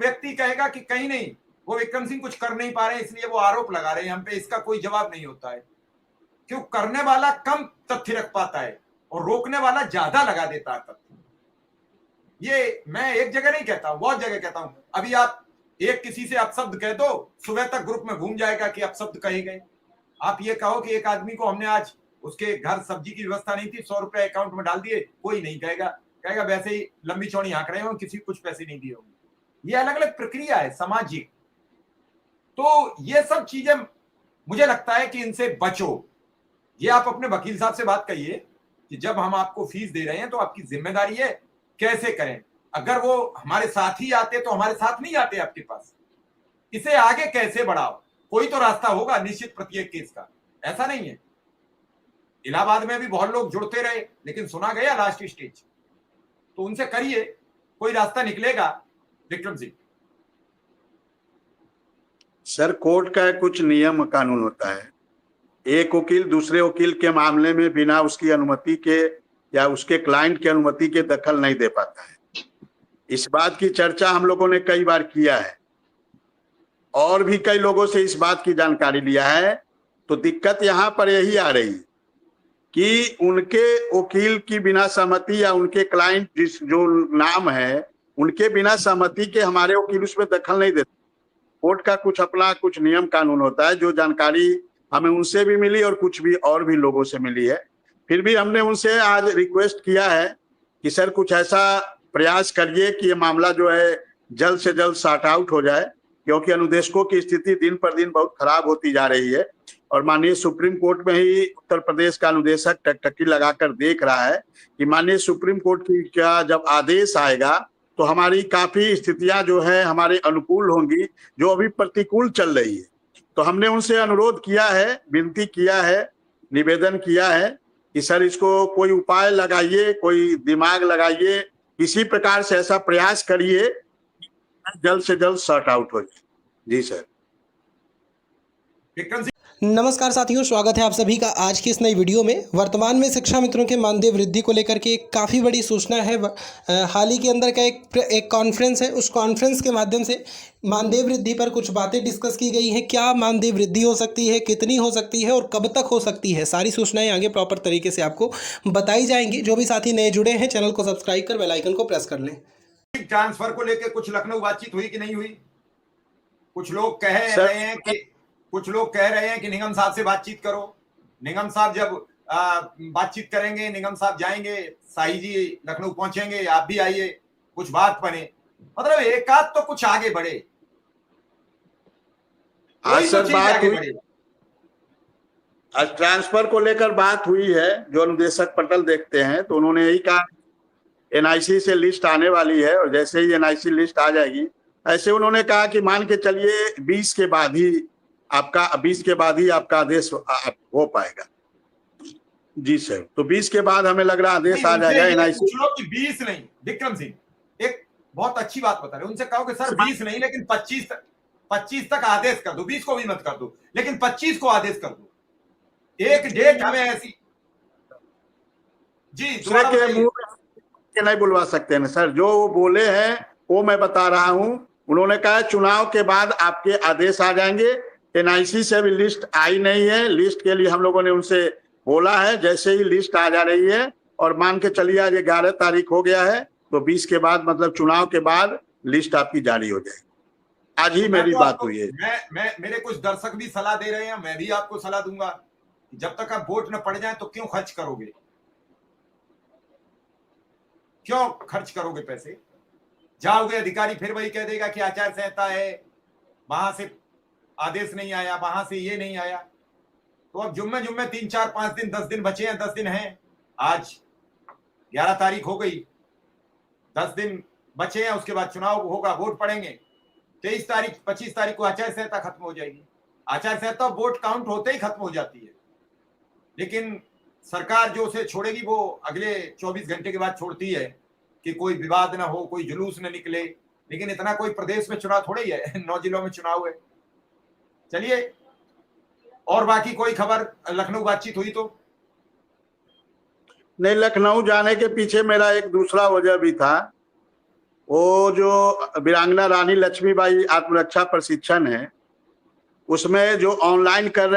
व्यक्ति कहेगा कि कहीं नहीं, वो विक्रम सिंह कुछ कर नहीं पा रहे इसलिए वो आरोप लगा रहे हैं हम पे, इसका कोई जवाब नहीं होता है। क्यों? करने वाला कम तथ्य रख पाता है और रोकने वाला ज्यादा लगा देता है तथ्य। ये मैं एक जगह नहीं कहता हूं, बहुत जगह कहता हूं। अभी आप एक किसी से अपशब्द कह दो, सुबह तक ग्रुप में घूम जाएगा कि अपशब्द कहे गए। आप ये कहो कि एक आदमी को हमने आज उसके घर सब्जी की व्यवस्था नहीं थी, 100 रुपए अकाउंट में डाल दिए, कोई नहीं कहेगा, कहेगा वैसे ही लंबी चौड़ी हाँक रहे हो, किसी को कुछ पैसे नहीं दिए होंगे। ये अलग अलग प्रक्रिया है सामाजिक। तो ये सब चीजें मुझे लगता है कि इनसे बचो। ये आप अपने वकील साहब से बात कहिए कि जब हम आपको फीस दे रहे हैं तो आपकी जिम्मेदारी है, कैसे करें। अगर वो हमारे साथ ही आते तो हमारे साथ नहीं आते आपके पास, इसे आगे कैसे बढ़ाओ। कोई तो रास्ता होगा निश्चित प्रत्येक केस का, ऐसा नहीं है। इलाहाबाद में भी बहुत लोग जुड़ते रहे लेकिन सुना गया लास्ट स्टेज, तो उनसे करिए, कोई रास्ता निकलेगा। विक्रम सिंह सर, कोर्ट का कुछ नियम कानून होता है। एक वकील दूसरे वकील के मामले में बिना उसकी अनुमति के या उसके क्लाइंट की अनुमति के दखल नहीं दे पाता है। इस बात की चर्चा हम लोगों ने कई बार किया है और भी कई लोगों से इस बात की जानकारी लिया है। तो दिक्कत यहाँ पर यही आ रही कि उनके वकील की बिना सहमति या उनके क्लाइंट जिस जो नाम है उनके बिना सहमति के हमारे वकील उसमें दखल नहीं देते। कोर्ट का कुछ अपना कुछ नियम कानून होता है, जो जानकारी हमें उनसे भी मिली और कुछ भी और भी लोगों से मिली है। फिर भी हमने उनसे आज रिक्वेस्ट किया है कि सर कुछ ऐसा प्रयास करिए कि ये मामला जो है जल्द से जल्द सॉर्ट आउट हो जाए, क्योंकि अनुदेशकों की स्थिति दिन पर दिन बहुत खराब होती जा रही है। और माननीय सुप्रीम कोर्ट में ही उत्तर प्रदेश का अनुदेशक टकटकी लगाकर देख रहा है कि माननीय सुप्रीम कोर्ट की क्या जब आदेश आएगा तो हमारी काफी स्थितियां जो है हमारे अनुकूल होंगी, जो अभी प्रतिकूल चल रही है। तो हमने उनसे अनुरोध किया है, विनती किया है, निवेदन किया है कि सर इसको कोई उपाय लगाइए, कोई दिमाग लगाइए, किसी प्रकार से ऐसा प्रयास करिए जल्द से जल्द सॉर्ट आउट हो जाए। जी सर। विक्रम सिंह नमस्कार साथियों, स्वागत है आप सभी का आज की इस नई वीडियो में। वर्तमान में शिक्षा मित्रों के मानदेय वृद्धि को लेकर के एक काफ़ी बड़ी सूचना है। हाल ही के अंदर का एक कॉन्फ्रेंस है, उस कॉन्फ्रेंस के माध्यम से मानदेय वृद्धि पर कुछ बातें डिस्कस की गई हैं। क्या मानदेय वृद्धि हो सकती है, कितनी हो सकती है और कब तक हो सकती है, सारी सूचनाएं आगे प्रॉपर तरीके से आपको बताई जाएंगी। जो भी साथी नए जुड़े हैं चैनल को सब्सक्राइब कर बेल आइकन को प्रेस कर लें। ट्रांसफर को लेकर कुछ लखनऊ बातचीत हुई कि नहीं हुई? कुछ लोग कह रहे हैं कि निगम साहब से बातचीत करो। निगम साहब जब बातचीत करेंगे, निगम साहब जाएंगे, शाही जी लखनऊ पहुंचेंगे, आप भी आइए, कुछ बात बने, मतलब एक आध तो कुछ आगे बढ़े। आज सर बात हुई, आज ट्रांसफर को लेकर बात हुई है। जो अनुदेशक पटल देखते हैं तो उन्होंने यही कहा एनआईसी से लिस्ट आने वाली है और जैसे ही एनआईसी लिस्ट आ जाएगी, ऐसे उन्होंने कहा कि मान के चलिए 20 के बाद ही आपका आदेश हो पाएगा। जी सर, तो 20 के बाद हमें लग रहा आदेश आ जाएगा एनआईसी। 20 नहीं, विक्रम सिंह एक बहुत अच्छी बात बता रहे, उनसे कहो कि सर 20 नहीं लेकिन 25 तक आदेश कर दो, 20 को भी मत कर दो लेकिन 25 को आदेश कर दो। एक डेट हमें ऐसी जी के नहीं बुलवा सकते हैं सर। जो वो बोले हैं वो मैं बता रहा हूं। उन्होंने कहा चुनाव के बाद आपके आदेश आ जाएंगे। एनआईसी से भी लिस्ट आई नहीं है, लिस्ट के लिए हम लोगों ने उनसे बोला है, जैसे ही लिस्ट आ जा रही है और मान के चलिए आज 11 तारीख हो गया है तो 20 के बाद मतलब चुनाव के बाद लिस्ट आपकी जारी हो जाएगी। आज ही मेरी बात हुई है। मेरे कुछ दर्शक भी सलाह दे रहे हैं, मैं भी आपको सलाह दूंगा, जब तक आप वोट न पड़ जाए तो क्यों खर्च करोगे, क्यों खर्च करोगे पैसे? जाओगे अधिकारी फिर वही कह देगा कि आचार संहिता है, वहां से आदेश नहीं आया, वहां से ये नहीं आया। तो अब जुम्मे 3, 4, 5 दिन, 10 दिन बचे हैं, 10 दिन हैं। आज 11 तारीख हो गई, 10 दिन बचे हैं, उसके बाद चुनाव होगा, वोट पड़ेंगे। 23 तारीख 25 तारीख को आचार संहिता खत्म हो जाएगी। आचार संहिता वोट काउंट होते ही खत्म हो जाती है, लेकिन सरकार जो उसे छोड़ेगी वो अगले 24 घंटे के बाद छोड़ती है कि कोई विवाद ना हो, कोई जुलूस न निकले। लेकिन इतना कोई प्रदेश में चुनाव थोड़ा ही है, 9 जिलों में चुनाव है। चलिए, और बाकी कोई खबर? लखनऊ बातचीत हुई तो नहीं, लखनऊ जाने के पीछे मेरा एक दूसरा वजह भी था। वो जो वीरांगना रानी लक्ष्मीबाई आत्मरक्षा प्रशिक्षण है, उसमें जो ऑनलाइन कर रहे